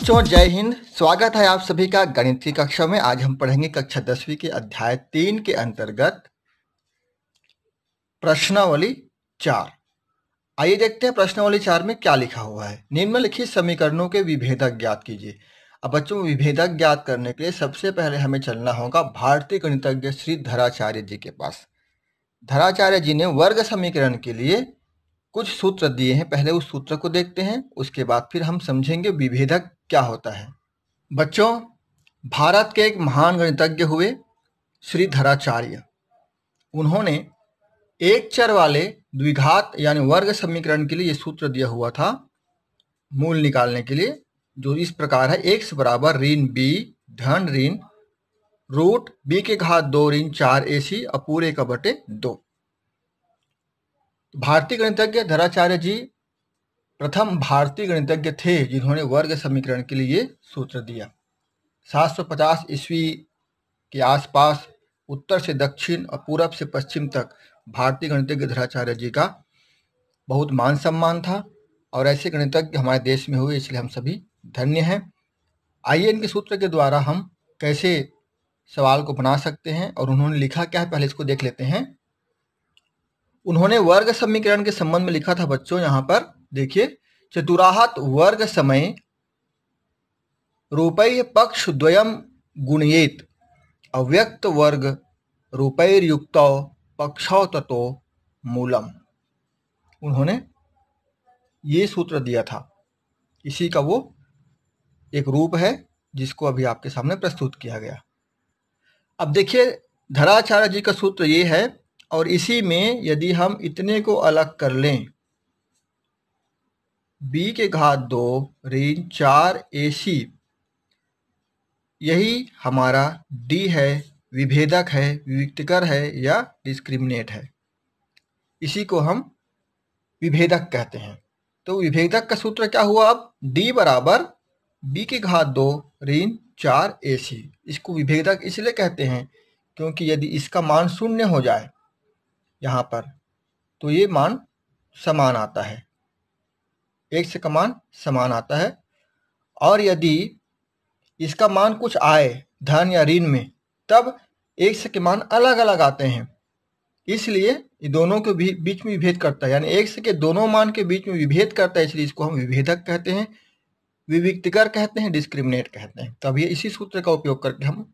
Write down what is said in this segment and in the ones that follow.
बच्चों जय हिंद। स्वागत है आप सभी का गणित की कक्षा में। आज हम पढ़ेंगे कक्षा 10वीं के अध्याय 3 के अंतर्गत प्रश्नावली 4। आइए देखते हैं प्रश्नावली 4 में क्या लिखा हुआ है। निम्नलिखित समीकरणों के विभेदक ज्ञात कीजिए। अब बच्चों, विभेदक ज्ञात करने के लिए सबसे पहले हमें चलना होगा भारतीय गणितज्ञ श्री धराचार्य जी के पास। धराचार्य जी ने वर्ग समीकरण के लिए कुछ सूत्र दिए हैं। पहले उस सूत्र को देखते हैं, उसके बाद फिर हम समझेंगे विभेदक क्या होता है। बच्चों, भारत के एक महान गणितज्ञ हुए श्री धराचार्य। उन्होंने एक चर वाले द्विघात यानी वर्ग समीकरण के लिए ये सूत्र दिया हुआ था मूल निकालने के लिए, जो इस प्रकार है। x बराबर ऋण b धन ऋण रूट b के घात 2 ऋण 4ac और पूरे का बटे 2। भारतीय गणितज्ञ धराचार्य जी प्रथम भारतीय गणितज्ञ थे जिन्होंने वर्ग समीकरण के लिए ये सूत्र दिया। 750 ईस्वी के आसपास उत्तर से दक्षिण और पूरब से पश्चिम तक भारतीय गणितज्ञ धराचार्य जी का बहुत मान सम्मान था और ऐसे गणितज्ञ हमारे देश में हुए, इसलिए हम सभी धन्य हैं। आइए इनके सूत्र के द्वारा हम कैसे सवाल को बना सकते हैं और उन्होंने लिखा क्या है, पहले इसको देख लेते हैं। उन्होंने वर्ग समीकरण के संबंध में लिखा था बच्चों, यहाँ पर देखिए, चतुराहत वर्ग समय रूपय पक्ष द्वयम गुणयेत अव्यक्त वर्ग रूपैर्युक्तौ पक्षौ ततो मूलम। उन्होंने ये सूत्र दिया था। इसी का वो एक रूप है जिसको अभी आपके सामने प्रस्तुत किया गया। अब देखिए, धराचार्य जी का सूत्र ये है और इसी में यदि हम इतने को अलग कर लें, b के घात 2 ऋण 4ac, यही हमारा d है, विभेदक है, विविक्तकर है या डिस्क्रिमिनेट है। इसी को हम विभेदक कहते हैं। तो विभेदक का सूत्र क्या हुआ? अब d बराबर b के घात 2 ऋण 4ac। इसको विभेदक इसलिए कहते हैं क्योंकि यदि इसका मान शून्य हो जाए यहाँ पर तो ये मान समान आता है, x का मान समान आता है। और यदि इसका मान कुछ आए धन या ऋण में, तब x के मान अलग अलग आते हैं। इसलिए ये दोनों के बीच में विभेद करता है, यानी x के दोनों मान के बीच में विभेद करता है, इसलिए इसको हम विभेदक कहते हैं, विविक्तकर कहते हैं, डिस्क्रिमिनेट कहते हैं। तो अब ये इसी सूत्र का उपयोग करके हम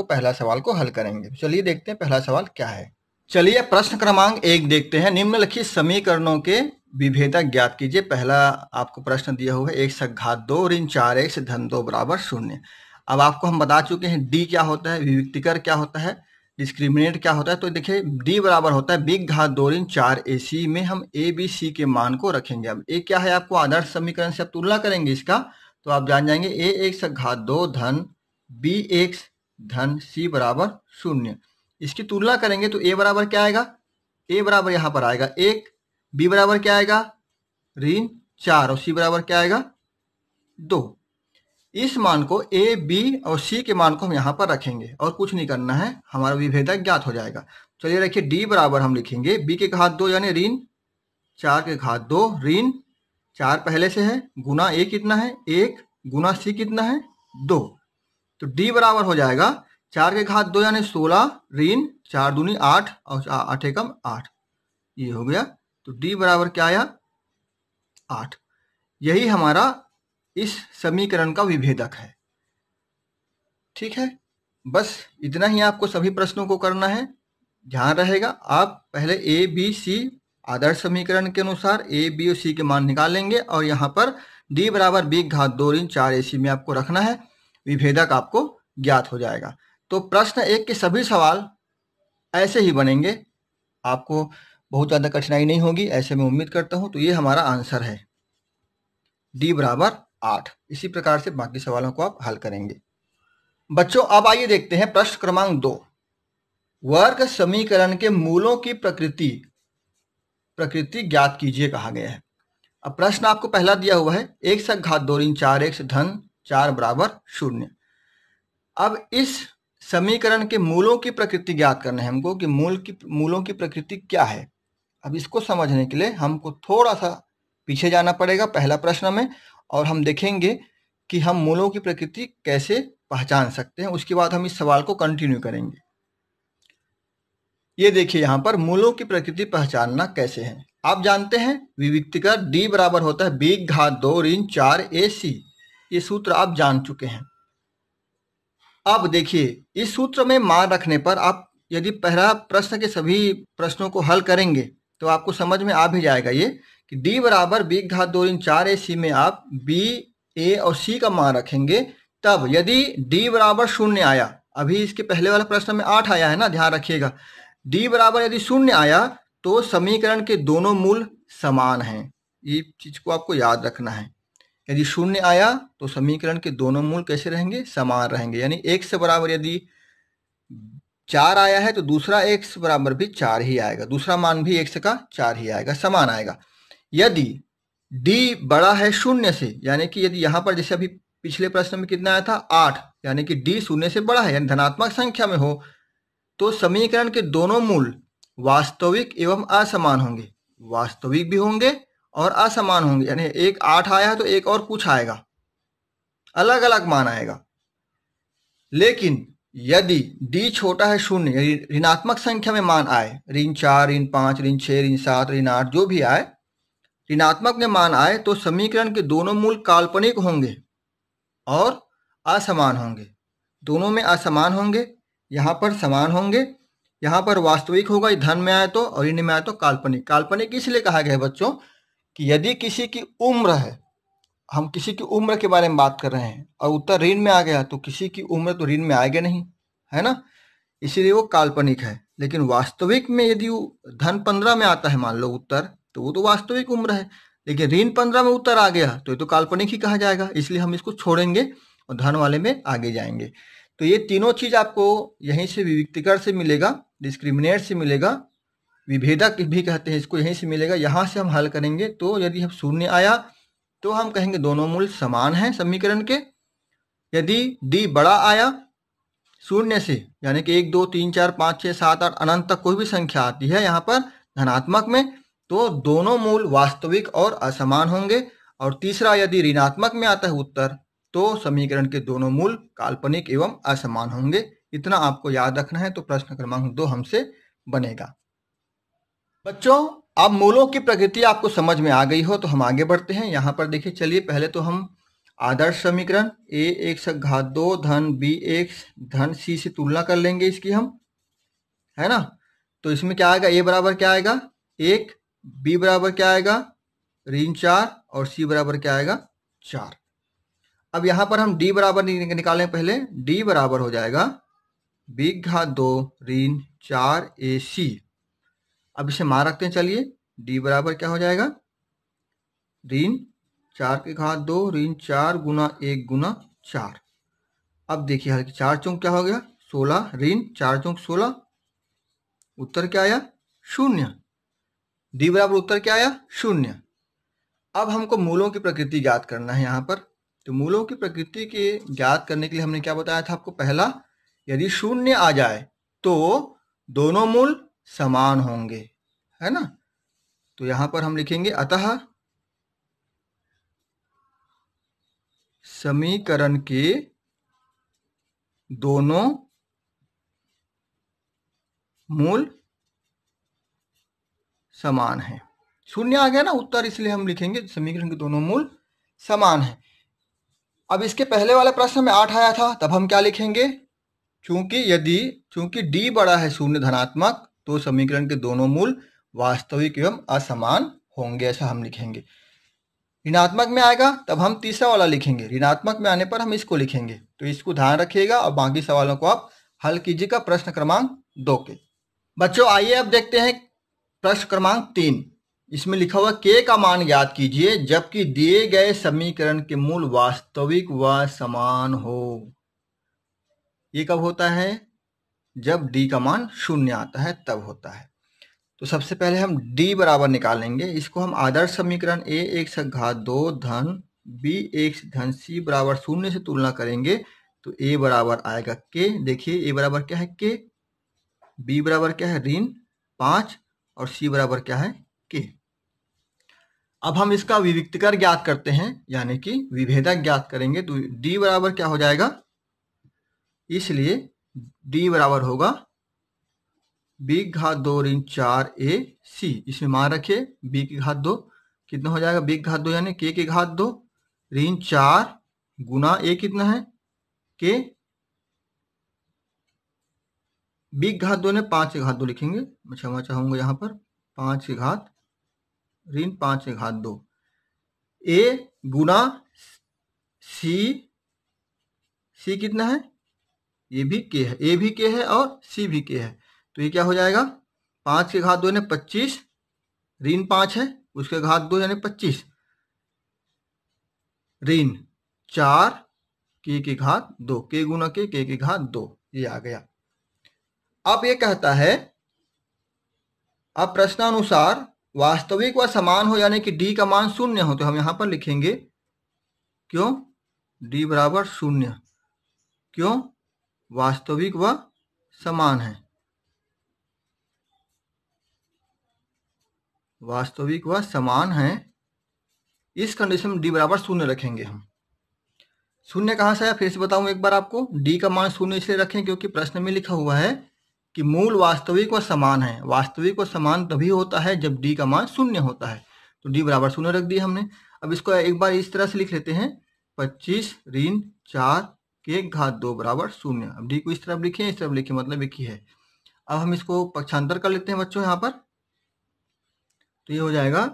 पहला सवाल को हल करेंगे। चलिए देखते हैं पहला सवाल क्या है। चलिए प्रश्न क्रमांक 1 देखते हैं। निम्नलिखित समीकरणों के विभेदक ज्ञात कीजिए। पहला आपको प्रश्न दिया हुआ है x घात 2 ऋण 4x धन 2 बराबर 0। अब आपको हम बता चुके हैं d क्या होता है, विविक्तकर क्या होता है, डिस्क्रिमिनेट क्या होता है। तो देखिए d बराबर होता है b घात 2 ऋण 4ac में हम a b c के मान को रखेंगे। अब a क्या है, आपको आदर्श समीकरण से आप तुलना करेंगे इसका, तो आप जान जाएंगे ax घात 2 धन bx धन c बराबर 0। इसकी तुलना करेंगे तो a बराबर क्या आएगा, a बराबर यहाँ पर आएगा 1, b बराबर क्या आएगा ऋण 4 और c बराबर क्या आएगा 2। इस मान को a, b और c के मान को हम यहाँ पर रखेंगे और कुछ नहीं करना है, हमारा विभेदक ज्ञात हो जाएगा। चलिए रखिए d बराबर हम लिखेंगे b के घात 2 यानी ऋण 4 के घात 2 ऋण 4 पहले से है गुना a कितना है 1 गुना c कितना है 2। तो d बराबर हो जाएगा 4 के घात 2 यानी 16 ऋण 4 दूनी 8 और 8 एकम 8, ये हो गया। तो d बराबर क्या आया 8। यही हमारा इस समीकरण का विभेदक है। ठीक है, बस इतना ही आपको सभी प्रश्नों को करना है। ध्यान रहेगा, आप पहले a b c आदर्श समीकरण के अनुसार a b और c के मान निकालेंगे और यहाँ पर d बराबर b घात 2 ऋण 4ac में आपको रखना है, विभेदक आपको ज्ञात हो जाएगा। तो प्रश्न 1 के सभी सवाल ऐसे ही बनेंगे, आपको बहुत ज़्यादा कठिनाई नहीं होगी, ऐसे मैं उम्मीद करता हूँ। तो ये हमारा आंसर है, d बराबर 8। इसी प्रकार से बाकी सवालों को आप हल करेंगे। बच्चों अब आइए देखते हैं प्रश्न क्रमांक 2। वर्ग समीकरण के मूलों की प्रकृति ज्ञात कीजिए कहा गया है। अब प्रश्न आपको पहला दिया हुआ है x घात 2 ऋण 4x धन 4 बराबर 0। अब इस समीकरण के मूलों की प्रकृति ज्ञात करना है हमको कि मूलों की प्रकृति क्या है। अब इसको समझने के लिए हमको थोड़ा सा पीछे जाना पड़ेगा पहला प्रश्न में, और हम देखेंगे कि हम मूलों की प्रकृति कैसे पहचान सकते हैं। उसके बाद हम इस सवाल को कंटिन्यू करेंगे। ये देखिए यहाँ पर मूलों की प्रकृति पहचानना कैसे है। आप जानते हैं विविक्तिकर D बराबर होता है b⁴ ऋण 4 AC। ये सूत्र आप जान चुके हैं। अब देखिए इस सूत्र में मान रखने पर आप यदि पहला प्रश्न के सभी प्रश्नों को हल करेंगे तो आपको समझ में आ भी जाएगा ये कि D बराबर b⁴ ऋण 4 AC में आप B, A और C का मान रखेंगे। तब यदि D बराबर 0 आया, अभी इसके पहले वाला प्रश्न में 8 आया है ना, ध्यान रखिएगा। D बराबर यदि 0 आया तो समीकरण के दोनों मूल समान हैं। ये चीज को आपको याद रखना है। यदि 0 आया तो समीकरण के दोनों मूल कैसे रहेंगे? समान रहेंगे। यानी x बराबर यदि 4 आया है तो दूसरा x बराबर भी 4 ही आएगा, दूसरा मान भी x का 4 ही आएगा, समान आएगा। यदि d बड़ा है 0 से, यानी कि यदि यहाँ पर जैसे अभी पिछले प्रश्न में कितना आया था 8, यानी कि d 0 से बड़ा है यानी धनात्मक संख्या में हो, तो समीकरण के दोनों मूल वास्तविक एवं असमान होंगे। वास्तविक भी होंगे और असमान होंगे, यानी एक 8 आया है तो एक और कुछ आएगा, अलग अलग मान आएगा। लेकिन यदि d छोटा है 0, यानी ऋणात्मक संख्या में मान आए, ऋण 4, ऋण 5, ऋण 6, ऋण 7, ऋण 8 जो भी आए, ऋणात्मक में मान आए तो समीकरण के दोनों मूल काल्पनिक होंगे और असमान होंगे। दोनों में असमान होंगे, यहाँ पर समान होंगे। यहाँ पर वास्तविक होगा धन में आए तो, और ऋण में आए तो काल्पनिक। काल्पनिक इसलिए कहा गया है बच्चों कि यदि किसी की उम्र है, हम किसी की उम्र के बारे में बात कर रहे हैं और उत्तर ऋण में आ गया तो किसी की उम्र तो ऋण में आएगा नहीं, है ना, इसीलिए वो काल्पनिक है। लेकिन वास्तविक में यदि धन 15 में आता है मान लो उत्तर, तो वो तो वास्तविक उम्र है। लेकिन ऋण 15 में उत्तर आ गया तो ये तो काल्पनिक ही कहा जाएगा, इसलिए हम इसको छोड़ेंगे और धन वाले में आगे जाएंगे। तो ये तीनों चीज आपको यहीं से विविक्तिकर से मिलेगा, डिस्क्रिमिनेट से मिलेगा, विभेदक भी कहते हैं इसको, यहीं से मिलेगा। यहाँ से हम हल करेंगे तो यदि हम 0 आया तो हम कहेंगे दोनों मूल समान हैं समीकरण के। यदि d बड़ा आया 0 से, यानी कि 1, 2, 3, 4, 5, 6, 7, 8 अनंत तक कोई भी संख्या आती है यहाँ पर धनात्मक में, तो दोनों मूल वास्तविक और असमान होंगे। और तीसरा यदि ऋणात्मक में आता है उत्तर तो समीकरण के दोनों मूल काल्पनिक एवं असमान होंगे। इतना आपको याद रखना है। तो प्रश्न क्रमांक 2 हमसे बनेगा। बच्चों अब मूलों की प्रकृति आपको समझ में आ गई हो तो हम आगे बढ़ते हैं। यहाँ पर देखिए, चलिए पहले तो हम आदर्श समीकरण a⁴ धन bx धन c से तुलना कर लेंगे इसकी हम, है ना। तो इसमें क्या आएगा? a बराबर क्या आएगा 1, b बराबर क्या आएगा ऋण 4 और c बराबर क्या आएगा 4। अब यहाँ पर हम d बराबर निकालें पहले। d बराबर हो जाएगा b⁴ ऋण 4 ac। अब इसे मान रखते हैं। चलिए d बराबर क्या हो जाएगा ऋण 4⁴ ऋण 4 गुना 1 गुना 4। अब देखिए हल्की 4 चौक क्या हो गया 16, ऋण 4 चौक 16, उत्तर क्या आया 0। d बराबर उत्तर क्या आया 0। अब हमको मूलों की प्रकृति ज्ञात करना है यहाँ पर। तो मूलों की प्रकृति के ज्ञात करने के लिए हमने क्या बताया था आपको? पहला, यदि 0 आ जाए तो दोनों मूल समान होंगे, है ना। तो यहाँ पर हम लिखेंगे अतः समीकरण के दोनों मूल समान हैं। 0 आ गया ना उत्तर, इसलिए हम लिखेंगे समीकरण के दोनों मूल समान हैं। अब इसके पहले वाले प्रश्न में 8 आया था, तब हम क्या लिखेंगे? चूंकि d बड़ा है 0 धनात्मक, तो समीकरण के दोनों मूल वास्तविक एवं असमान होंगे, ऐसा हम लिखेंगे। ऋणात्मक में आएगा तब हम तीसरा वाला लिखेंगे, ऋणात्मक में आने पर हम इसको लिखेंगे। तो इसको ध्यान रखिएगा और बाकी सवालों को आप हल कीजिएगा प्रश्न क्रमांक 2 के। बच्चों आइए अब देखते हैं प्रश्न क्रमांक 3। इसमें लिखा हुआ k का मान ज्ञात कीजिए जबकि दिए गए समीकरण के मूल वास्तविक व समान हो। ये कब होता है? जब d का मान 0 आता है तब होता है। तो सबसे पहले हम d बराबर निकालेंगे। इसको हम आदर्श समीकरण a⁴ धन bx धन c बराबर 0 से तुलना करेंगे तो a बराबर आएगा k। देखिए a बराबर क्या है k, b बराबर क्या है ऋण 5 और c बराबर क्या है k। अब हम इसका विविक्तकर ज्ञात करते हैं, यानी कि विभेदक ज्ञात करेंगे। तो d बराबर क्या हो जाएगा, इसलिए d बराबर होगा b की घात 2 ऋण 4ac। इसमें मान रखिए b की घात 2 कितना हो जाएगा, b की घात 2 यानी k की घात 2 ऋण 4 गुना a कितना है k, b की घात 2 ने 5 की घात 2 लिखेंगे, मैं क्षमा चाहूंगा यहाँ पर 5 की घात ऋण 5 की घात 2 a गुना c कितना है, ये भी k है, a भी k है और c भी k है। तो ये क्या हो जाएगा, 5 की घात 2 यानी 25 ऋण 5 है, उसके घात 2 यानी 25 ऋण 4 k की घात 2, k गुना k की घात 2, ये आ गया। अब ये कहता है अब प्रश्नानुसार वास्तविक व समान हो, यानी कि d का मान 0 हो, तो हम यहाँ पर लिखेंगे क्यों d बराबर 0, क्यों वास्तविक व समान है, वास्तविक व समान है। इस कंडीशन में d बराबर 0 रखेंगे हम। 0 कहाँ से आया, फिर से बताऊं एक बार आपको, d का मान 0 इसलिए रखें क्योंकि प्रश्न में लिखा हुआ है कि मूल वास्तविक व समान है। वास्तविक व समान तभी होता है जब d का मान 0 होता है, तो d बराबर 0 रख दिया हमने। अब इसको एक बार इस तरह से लिख लेते हैं, 25 ऋण 4 के घात 2 बराबर 0। अब d को इस तरफ लिखे, इस तरफ लिखे, मतलब एक ही है। अब हम इसको पक्षांतर कर लेते हैं बच्चों यहाँ पर, तो ये हो जाएगा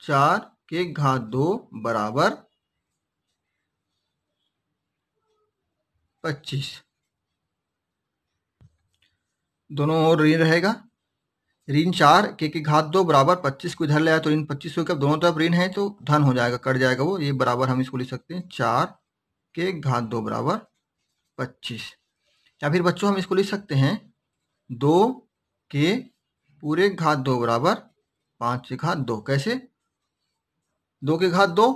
4 के घात 2 बराबर 25, दोनों ओर ऋण रहेगा, ऋण 4 के की घात 2 बराबर 25 को इधर ले आया तो ऋण 25 होकर दोनों तरफ ऋण है तो धन हो जाएगा, कट जाएगा वो, ये बराबर हम इसको लिख सकते हैं 4 के घात 2 बराबर 25। या फिर बच्चों हम इसको लिख सकते हैं 2 के पूरे घात 2 बराबर 5 के घात 2। कैसे, 2 के घात 2,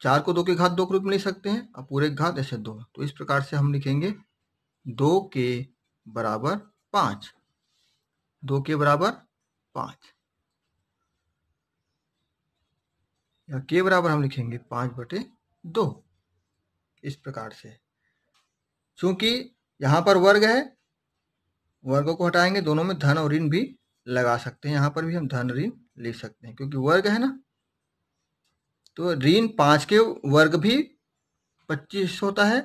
4 को 2 के घात 2 के रूप में लिख सकते हैं, और पूरे घात ऐसे 2, तो इस प्रकार से हम लिखेंगे 2 के बराबर 5, 2 के बराबर 5, या के बराबर हम लिखेंगे 5/2। इस प्रकार से, चूंकि यहाँ पर वर्ग है, वर्ग को हटाएंगे, दोनों में धन और ऋण भी लगा सकते हैं, यहाँ पर भी हम धन ऋण लिख सकते हैं क्योंकि वर्ग है ना, तो ऋण 5 के वर्ग भी 25 होता है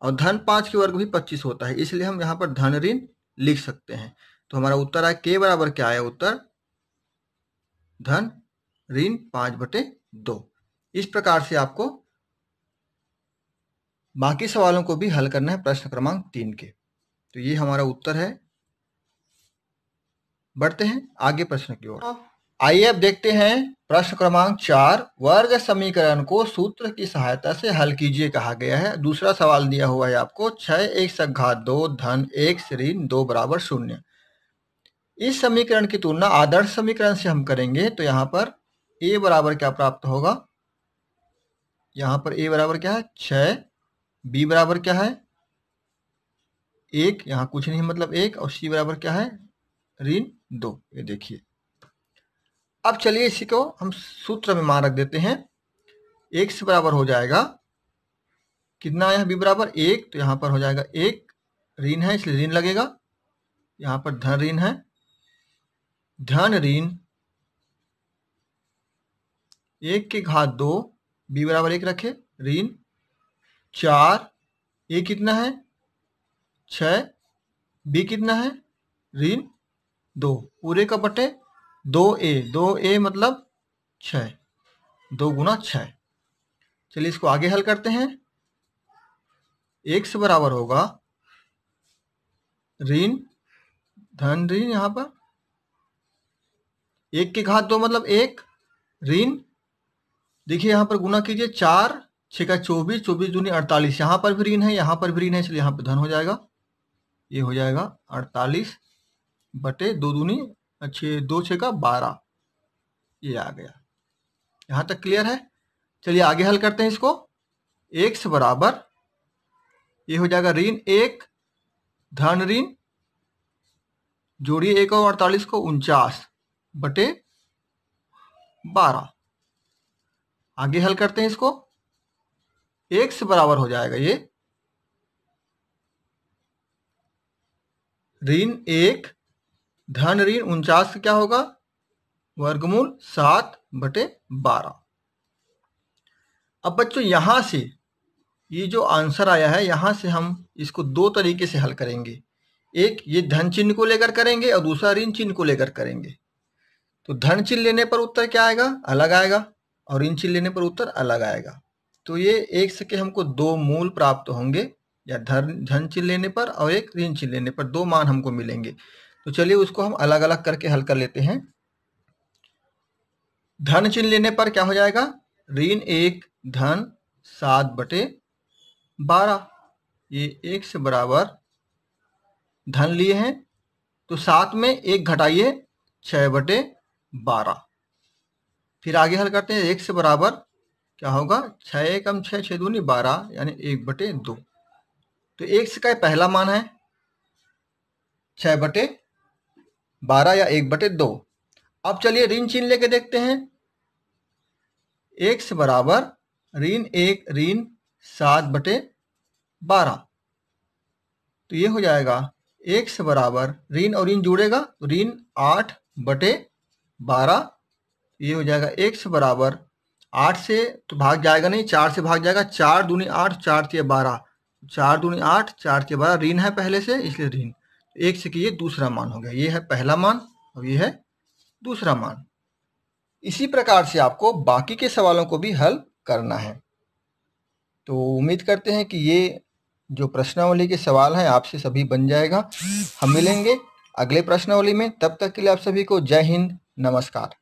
और धन 5 के वर्ग भी 25 होता है, इसलिए हम यहाँ पर धन ऋण लिख सकते हैं। तो हमारा उत्तर आया के बराबर क्या आया, उत्तर धन ऋण 5/2। इस प्रकार से आपको बाकी सवालों को भी हल करना है प्रश्न क्रमांक 3 के। तो ये हमारा उत्तर है। बढ़ते हैं आगे प्रश्न की ओर। आइए अब देखते हैं प्रश्न क्रमांक 4, वर्ग समीकरण को सूत्र की सहायता से हल कीजिए कहा गया है। दूसरा सवाल दिया हुआ है आपको 6x घात 2 धन x ऋण 2 बराबर 0। इस समीकरण की तुलना आदर्श समीकरण से हम करेंगे तो यहाँ पर a बराबर क्या प्राप्त होगा, यहाँ पर a बराबर क्या है 6, b बराबर क्या है 1, यहाँ कुछ नहीं मतलब 1, और c बराबर क्या है ऋण 2। ये देखिए, अब चलिए इसी को हम सूत्र में मान रख देते हैं। x बराबर हो जाएगा कितना आया, b बराबर 1, तो यहाँ पर हो जाएगा 1, ऋण है इसलिए ऋण लगेगा, यहाँ पर धन ऋण है, धन ऋण 1 के घात 2, b बराबर 1 रखे, ऋण 4, a कितना है 6, b कितना है ऋण 2, पूरे का बटे 2a, 2a मतलब 6, 2 गुना 6। चलिए इसको आगे हल करते हैं। x बराबर होगा ऋण धन ऋण, यहाँ पर 1 के घात 2 मतलब 1, ऋण देखिए यहाँ पर गुना कीजिए, 4 6 का 24, 24 दूनी 48, यहाँ पर भी ऋण है यहाँ पर भी ऋण है इसलिए यहाँ पर धन हो जाएगा, ये हो जाएगा 48 बटे 2 दूनी 6, 2 6 का 12, ये आ गया। यहाँ तक क्लियर है। चलिए आगे हल करते हैं इसको। x बराबर ये हो जाएगा ऋण 1 धन ऋण, जोड़िए 1 और 48 को 49 बटे 12। आगे हल करते हैं इसको। x बराबर हो जाएगा ये ऋण 1 धन ऋण 49 क्या होगा, वर्गमूल 7/12। अब बच्चों यहां से ये जो आंसर आया है, यहां से हम इसको दो तरीके से हल करेंगे। एक ये धन चिन्ह को लेकर करेंगे और दूसरा ऋण चिन्ह को लेकर करेंगे। तो धन चिन्ह लेने पर उत्तर क्या आएगा, अलग आएगा, और ऋण चिन्ह लेने पर उत्तर अलग आएगा। तो ये एक से के हमको दो मूल प्राप्त होंगे, या धन चिन्ह लेने पर और एक ऋण चिन्ह लेने पर दो मान हमको मिलेंगे। तो चलिए उसको हम अलग अलग करके हल कर लेते हैं। धन चिन्ह लेने पर क्या हो जाएगा, ऋण 1 धन 7/12। ये 1 से बराबर धन लिए हैं तो 7 में 1 घटाइए 6/12। फिर आगे हल करते हैं। 1 से बराबर क्या होगा, 6 कम 6 6 दूनी 12 यानी 1/2। तो 1 से का पहला मान है 6/12 या 1/2। अब चलिए ऋण चिन्ह लेके देखते हैं। 1 से बराबर ऋण 1 ऋण 7/12। तो ये हो जाएगा 1 से बराबर ऋण और ऋण जुड़ेगा तो ऋण 8/12। ये हो जाएगा 1 से बराबर 8 से तो भाग जाएगा नहीं, 4 से भाग जाएगा। 4 दूनी 8 4 तिया 12, 4 दूनी 8 4 तिया 12, ऋण है पहले से इसलिए ऋण। 1 से कि ये दूसरा मान हो गया। ये है पहला मान और ये है दूसरा मान। इसी प्रकार से आपको बाकी के सवालों को भी हल करना है। तो उम्मीद करते हैं कि ये जो प्रश्नावली के सवाल हैं आपसे सभी बन जाएगा। हम मिलेंगे अगले प्रश्नावली में, तब तक के लिए आप सभी को जय हिंद, नमस्कार।